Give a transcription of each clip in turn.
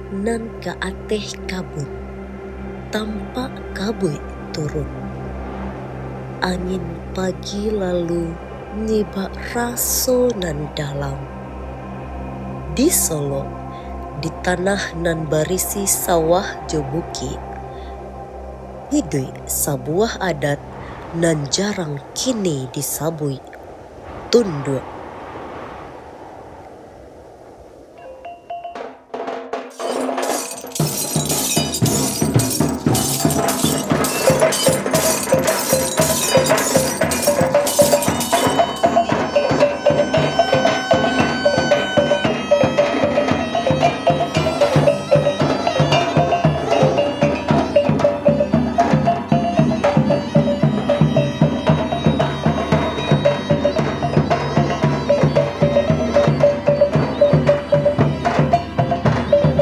nan ka ateh kabut, tampak kabut turun. Angin pagi lalu nibak raso nan dalam. Di Solo, di tanah nan barisi sawah jo bukit, hidui sabuah adat nan jarang kini disabui, tunduk.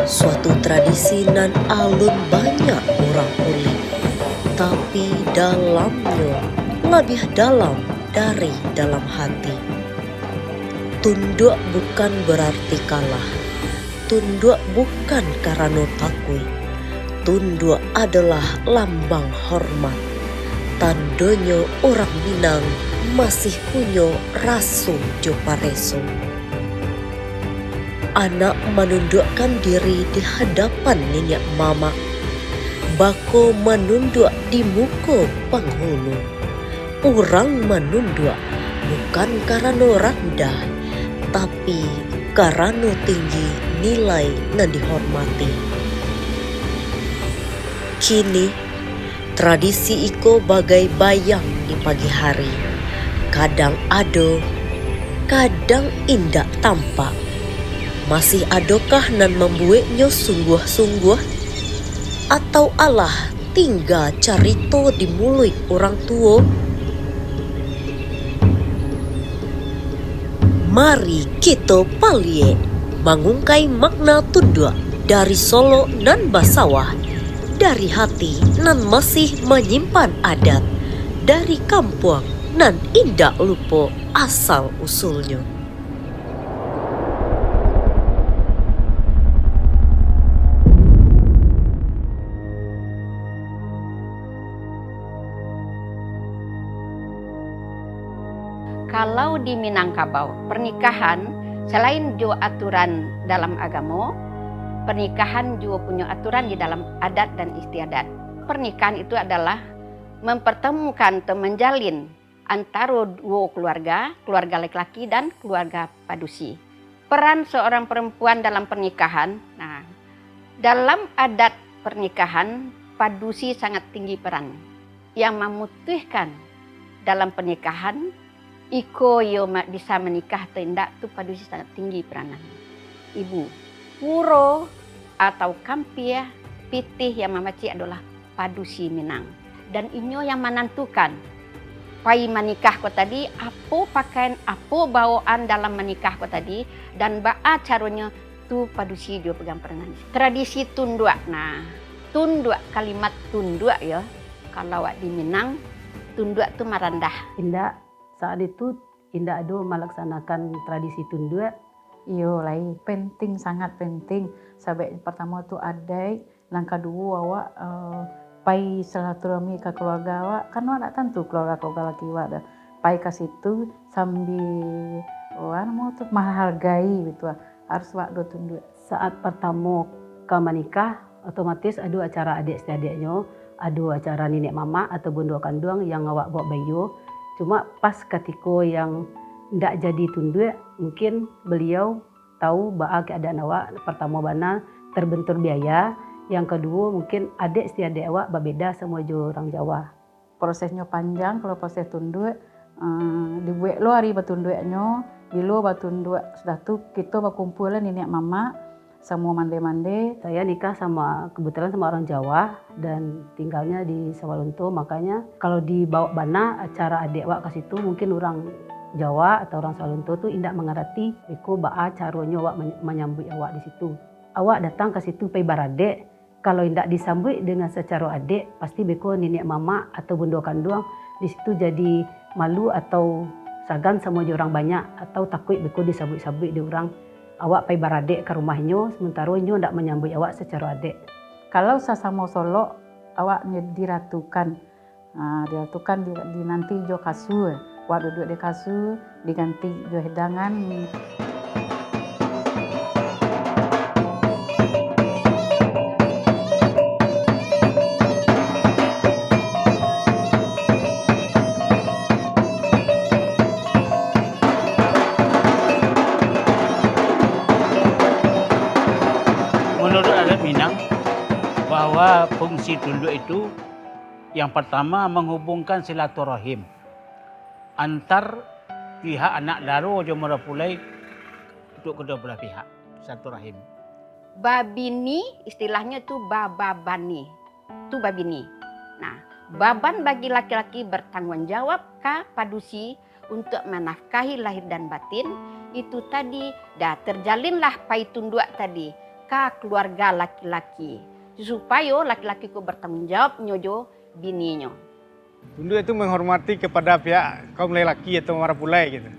Suatu tradisi nan alun banyak orang uli, tapi dalamnya lebih dalam dari dalam hati. Tunduk bukan berarti kalah. Tunduk bukan karena takui. Tunduk adalah lambang hormat. Tandanya orang Minang masih punya rasu jo pareso. Anak menundukkan diri di hadapan nenek mama. Bako menunduk di muka penghulu. Orang menunduk bukan karena rendah, tapi karena tinggi nilai nan dihormati. Kini, tradisi iko bagai bayang di pagi hari. Kadang ado, kadang indak tampak. Masih adakah nan membuatnya sungguh-sungguh? Atau Allah tinggal carito di mulut orang tua? Mari kita palie mengungkai makna tunduk dari Solo nan Basawah, dari hati nan masih menyimpan adat, dari kampung nan indak lupa asal usulnya. Kalau di Minangkabau, pernikahan selain juga aturan dalam agama, pernikahan juga punya aturan di dalam adat dan istiadat. Pernikahan itu adalah mempertemukan atau menjalin antara dua keluarga, keluarga laki-laki dan keluarga padusi. Peran seorang perempuan dalam pernikahan, dalam adat pernikahan, padusi sangat tinggi peran. Yang memutuskan dalam pernikahan, iko yo bisa menikah atau tidak tu padusi sangat tinggi peranan. Ibu, puro atau kampia, pitih yang mamaci adalah padusi Minang. Dan inyo yang menentukan pai menikah ko tadi, apa pakaian, apa bawaan dalam menikah ko tadi, dan baa caranya tu padusi dia pegang peranan. Tradisi tunduk, tunduk, kalimat tunduk ya, kalau di Minang, tunduk tu merendah. Indah. Saat itu indah ada melaksanakan tradisi tunduk. Iyo lai penting, sangat penting. Sampai pertama tu adai, langkah dua awak pai silaturahmi ke keluarga awak. Kan awak nak tentu keluarga laki awak dah. Pai ke situ sambil mau tu menghargai gitu. Harus awak do tunduk. Saat pertama ke menikah, otomatis ada acara adik-adiknya, ada acara nenek mama atau bunda kandung yang awak bawa bayu. Cuma pas ketika yang tidak jadi tunduk, mungkin beliau tahu bahwa keadaan awak pertama bana terbentur biaya, yang kedua mungkin adik istiadik awak berbeda sama orang Jawa. Prosesnya panjang kalau proses tunduk, dibuat lo hari bertunduknya, bila bertunduk sudah tu kita berkumpul nenek mama, semua mande-mande. Saya nikah kebetulan sama orang Jawa dan tinggalnya di Sawalunto, makanya kalau dibawa bana acara adik awak ke situ mungkin orang Jawa atau orang Sawalunto tu indak mengerti beko baa caranya awak menyambut awak di situ. Awak datang ke situ pai baradek, kalau indak disambut dengan secara adik, pasti beko nenek mama atau bunda kandung di situ jadi malu atau sagan sama orang banyak atau takut beko disambut-sambut di orang. awak pai beradik ke rumahnya, sementara nyo ndak menyambut awak secara adik. Kalau sasamo solo, awak diratukan. Diratukan di nanti jo kasur. Awak duduk di kasur, diganti jo hidangan. Menurut adat Minang, bahwa fungsi tunduk itu yang pertama menghubungkan silaturahim antar pihak anak daro jo merapulai untuk kedua belah pihak, silaturahim. Babini istilahnya tuh bababani, itu babini. Nah, baban bagi laki-laki bertanggung jawab ke padusi untuk menafkahi lahir dan batin. Itu tadi dah terjalinlah pai tunduk tadi ke keluarga laki-laki. Supaya laki-laki ku bertanggung jawab nyojo bininya. Tunduk itu menghormati kepada pihak kaum lelaki atau marapulai gitu.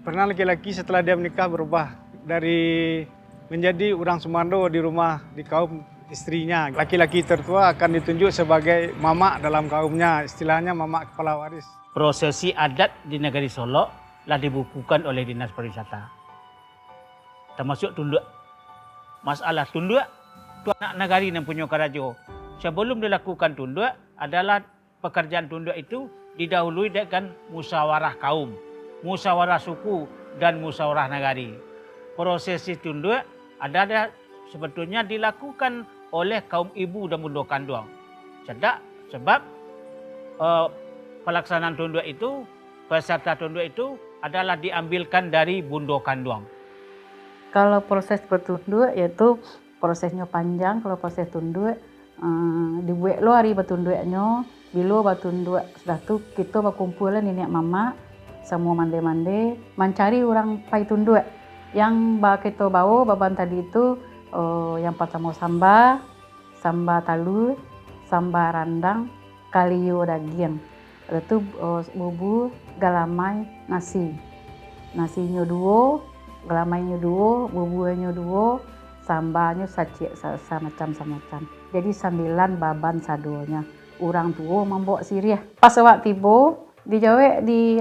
Pernah laki-laki setelah dia menikah berubah dari menjadi orang sumando di rumah di kaum istrinya. Laki-laki tertua akan ditunjuk sebagai mamak dalam kaumnya, istilahnya mamak kepala waris. Prosesi adat di negeri Solo telah dibukukan oleh Dinas Pariwisata. Termasuk tunduk. Masalah tunduk itu anak negari yang punya karajo. Sebelum dilakukan tunduk adalah pekerjaan tunduk itu didahului dengan musyawarah kaum, musyawarah suku dan musyawarah negari. Prosesi tunduk adalah sebetulnya dilakukan oleh kaum ibu dan bundo kandung. Sebab pelaksanaan tunduk itu, peserta tunduk itu adalah diambilkan dari bundo kandung. Kalau proses bertunduk yaitu prosesnya panjang. Kalau proses tunduk dibuat lo hari bertunduknya, bila bertunduk sudah tu kita berkumpulan nenek mama semua mande-mande mencari orang pai tunduk. Yang kita bawa baban tadi itu yang pertama samba talu, samba randang, kalio daging. Lepas tu bubur, galamai, nasi. Nasinya 2, galamainya 2, buburnya 2, sambalnya sacik semacam. Jadi 9 baban sadonya. Orang tua membawa sirih. Pas awak tiba,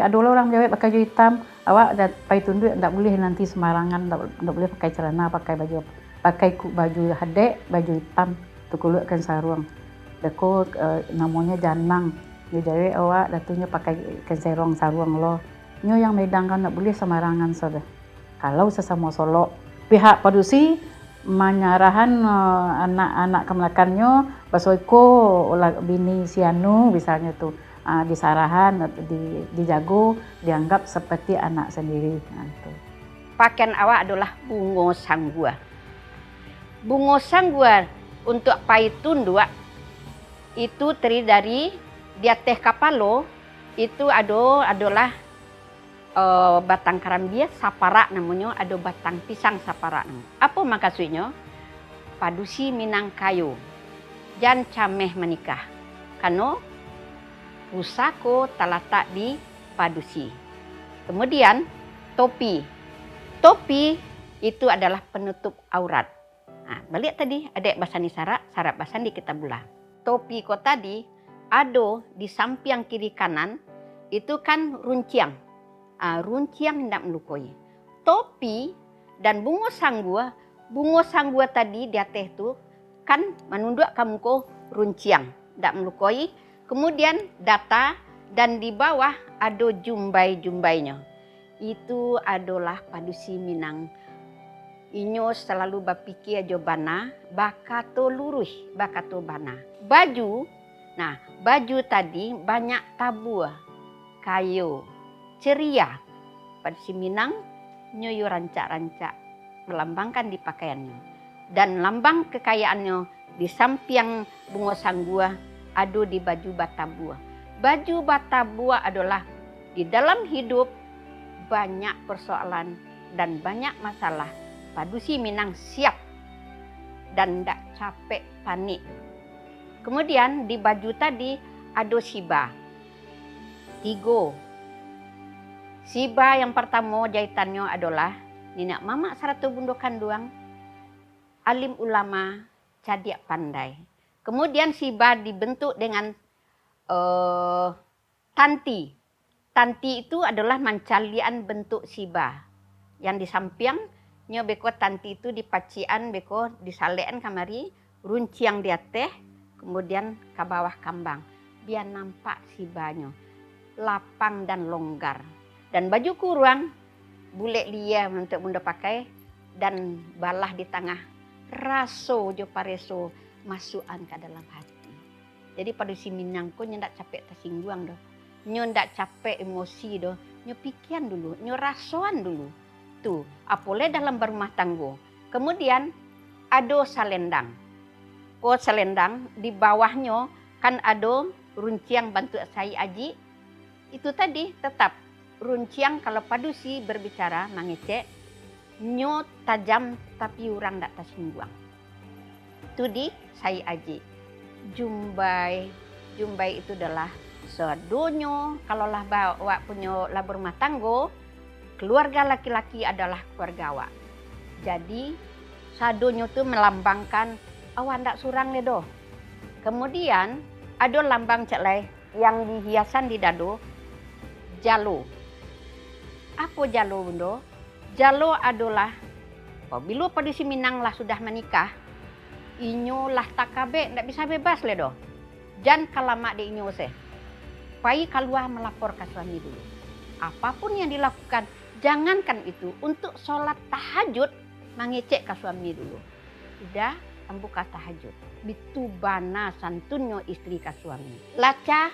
adolah orang Jawa pakai baju hitam. Awak dah pai tunduk tak boleh nanti sembarangan, tak boleh pakai celana, pakai baju hadek, baju hitam. Tu kulutkan sarung. Deko namanya janang. Di Jawa awak datunya pakai sarung lo. Nyo yang medangkan tak boleh sembarangan sudah. Kalau sesama Solo, pihak padusi menyarahan anak-anak kemelakannya basoiko bini sianu misalnya tuh disarahan atau dijago dianggap seperti anak sendiri. Pakaian awak adalah bungo sanggua. Bungo sanggua untuk pai tunduk itu terdiri dari di atas kapalo itu adalah batang karambia sapara namanya, ada batang pisang sapara. Apa maksudnya? Padusi minang kayu jan cameh menikah. Karena pusako talatak di padusi. Kemudian topi. Topi itu adalah penutup aurat. Nah, balik tadi ada basani syarat basani kita belah. Topi kok tadi ada di samping kiri kanan itu kan runciang. Runciang tidak melukai. Topi dan bungo sanggua tadi di atas itu kan menunduk kamu ko runciang, tidak melukai. Kemudian data dan di bawah ada jumbai-jumbainya. Itu adalah padusi Minang. Inyo selalu berpikir aja bana, bakato lurus, bakato bana. Baju tadi banyak tabur, kayu, ceria. Padusi Minang nyoyo rancak-rancak melambangkan di pakaiannya. Dan lambang kekayaannya di samping bunga sanggua ada di baju batabua. Baju batabua adalah di dalam hidup banyak persoalan dan banyak masalah. Padusi Minang siap dan tidak capek panik. Kemudian di baju tadi ada siba. 3. Siba yang pertama jahitannya adalah Nina mama saratu bundokan duang, alim ulama cadiak pandai. Kemudian Siba dibentuk dengan tanti. Tanti itu adalah mancalian bentuk Siba. Yang di samping nyo beko tanti itu dipacian beko disalekan kamari, runciang di atas, kemudian ke bawah kambang. Biar nampak Sibanyo lapang dan longgar. Dan baju kurang bule lia untuk bunda pakai dan balah di tengah. Raso jo pareso masukan ke dalam hati. Jadi pada si Minangko nyo ndak capek tersinggung doh. Nyo ndak capek emosi doh. Nyo pikiran dulu, nyo rasoan dulu. Tuh, apole dalam berumah tangga. Kemudian ado salendang. Ko selendang di bawahnya kan ado runciang bantu saya aji. Itu tadi tetap runciang kalau padusi berbicara mengecek nyo tajam tapi orang tak tersinggung. Itu di saya aji. Jumbai itu adalah sedonyo kalau lah bawa punya lah berumah tangga, keluarga laki-laki adalah keluarga awak. Jadi sadonyo itu melambangkan awak ndak surang le doh. Kemudian ada lambang celai yang dihiasan di dado, jalo. Apa jalo bundo? Jalo adalah apabila padusi Minang lah sudah menikah, inyo lah takabe ndak bisa bebas le doh. Jan kalamak di inyo seh. Pai keluar melapor ke suami dulu. Apapun yang dilakukan, jangankan itu untuk sholat tahajud mengecek ke suami dulu. Sudah membuka tahajud. Bitu bana santunyo istri ke suami. Laca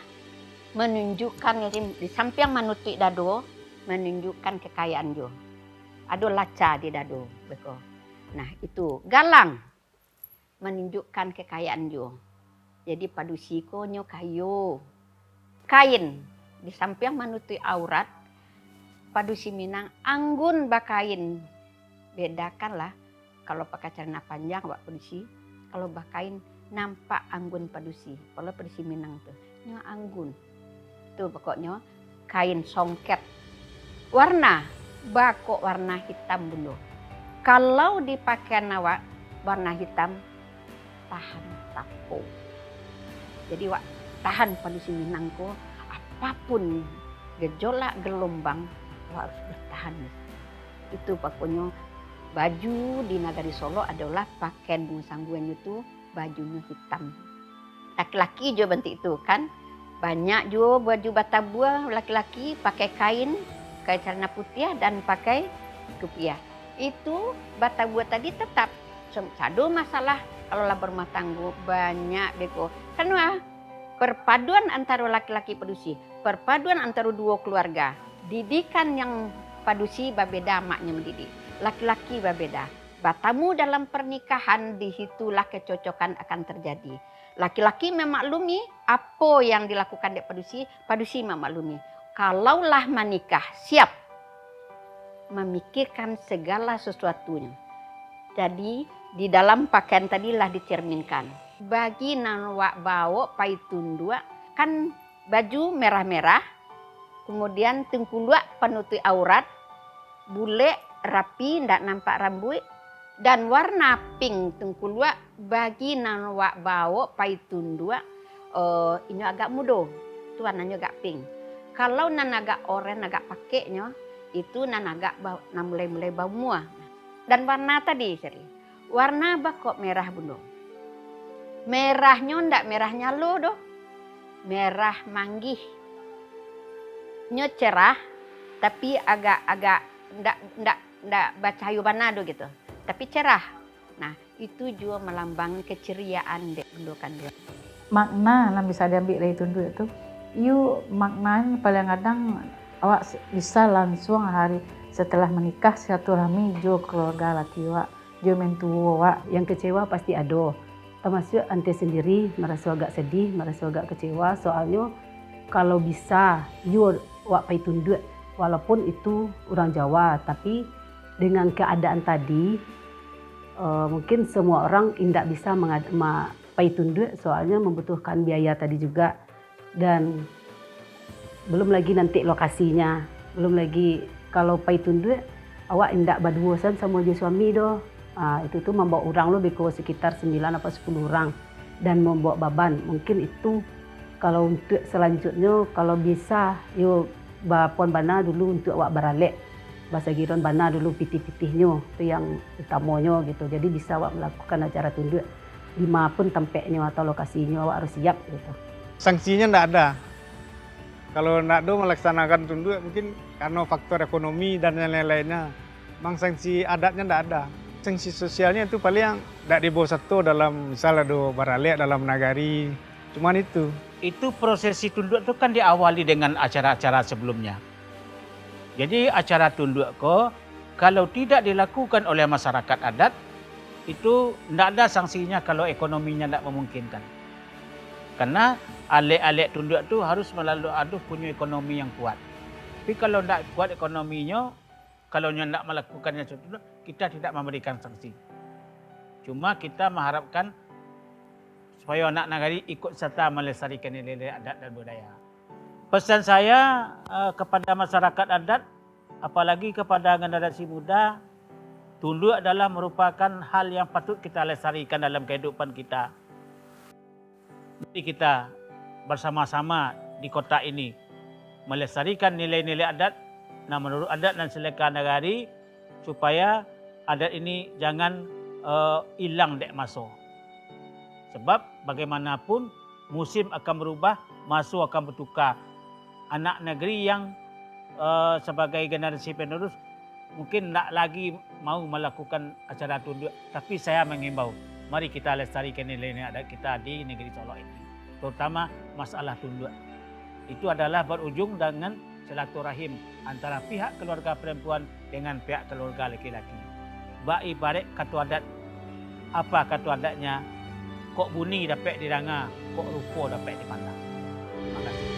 menunjukkan di samping manuti dado menunjukkan kekayaan jo. Ada laca di dado beko. Nah itu galang menunjukkan kekayaan jo. Jadi padusi ko nyo kayo. Kain di samping manuti aurat padusi Minang anggun bakain. Bedakanlah kalau pakai celana panjang wak padusi, kalau bakain nampak anggun padusi. Kalau padusi Minang tuh nyo anggun. Tuh pokoknya kain songket. Warna bako warna hitam dulu. Kalau dipakai awak warna hitam tahan tapo. Jadi wak tahan padusi Minangko apapun gejolak gelombang wak harus bertahan. Itu pokoknya baju di Nagari Solo adalah pakaian sangguan itu bajunya hitam. Laki-laki juga bentuk itu kan. Banyak juga baju Batabua laki-laki pakai kain celana putih dan pakai kupiah. Itu Batabua tadi tetap sado masalah kalau lah berumah tangga banyak beko. Karena perpaduan antara laki-laki padusi, perpaduan antara dua keluarga. Didikan yang padusi berbeda maknya mendidik. Laki-laki berbeda. Batamu dalam pernikahan disitulah kecocokan akan terjadi. Laki-laki memaklumi apa yang dilakukan dek padusi, padusi memaklumi. Kalaulah menikah siap memikirkan segala sesuatunya. Jadi di dalam pakaian tadilah dicerminkan. Bagi nanwak bawa paitundua kan baju merah-merah, kemudian tengkulak penutup aurat, bule rapi ndak nampak rambut, dan warna pink tengkulak bagi nanwak bawa paitundua ini agak muda, itu warnanya agak pink. Kalau nan agak oranye agak pakainya itu nan agak mulai bau muah. Dan warna tadi seri, warna bakok merah bundo. Merahnya ndak merah nyalo doh, merah manggih. Nyo cerah tapi agak ndak bacahayu banado gitu. Tapi cerah. Nah, itu juga melambangkan keceriaan dek bendokan dia. Makna yang bisa diambil dari tundu itu, maknanya paling kadang awak bisa langsung hari setelah menikah silaturahmi jo keluarga laki awak, jo mentua awak. Yang kecewa pasti ada. Termasuk ante sendiri merasa agak sedih, merasa agak kecewa. Soalnya kalau bisa, awak pai tunduk. Walaupun itu orang Jawa, tapi dengan keadaan tadi, mungkin semua orang tidak bisa pai tunduk. Soalnya membutuhkan biaya tadi juga. Dan belum lagi nanti lokasinya, belum lagi kalau pai tunduk, awak indak berdua sama je suami doh. Itu tuh membawa orang lo beko sekitar 9 atau 10 orang dan membawa baban. Mungkin itu kalau untuk selanjutnya kalau bisa yo bapon bana dulu untuk awak beralek. Bahasa Giron bana dulu pitih-pitihnya itu yang utamanya gitu. Jadi bisa awak melakukan acara tunduk dimanapun tempatnya atau lokasinya awak harus siap gitu. Sanksinya ndak ada. Kalau ndak do melaksanakan tunduk mungkin karena faktor ekonomi dan lain-lainnya. Memang sanksi adatnya ndak ada. Sanksi sosialnya itu paling ndak dibawa satu dalam misalnya do baralek dalam nagari. Cuman itu. Itu prosesi tunduk itu kan diawali dengan acara-acara sebelumnya. Jadi acara tunduk kalau tidak dilakukan oleh masyarakat adat, itu tidak ada sanksinya kalau ekonominya tidak memungkinkan. Karena alek-alek tunduk itu harus melalui punya ekonomi yang kuat. Tapi kalau tidak kuat ekonominya, kalau tidak melakukannya tunduk, kita tidak memberikan sanksi. Cuma kita mengharapkan supaya anak nagari ikut serta melestarikan nilai-nilai adat dan budaya. Pesan saya kepada masyarakat adat, apalagi kepada generasi muda, tunduk adalah merupakan hal yang patut kita lestarikan dalam kehidupan kita. Jadi kita bersama-sama di kota ini melestarikan nilai-nilai adat, menurut adat dan seleka nagari, supaya adat ini jangan hilang dek masa. Sebab bagaimanapun musim akan berubah, masa akan bertukar. Anak negeri yang sebagai generasi penerus mungkin tak lagi mau melakukan acara tunduk. Tapi saya mengimbau, mari kita lestarikan nilai-nilai adat kita di negeri Solo ini. Terutama masalah tunduk. Itu adalah berujung dengan silaturahim antara pihak keluarga perempuan dengan pihak keluarga laki-laki. Bak ibarat katu adat, apa katu adatnya? Kok bunyi dapat diranga, kok rupa dapat dipandang. Terima kasih.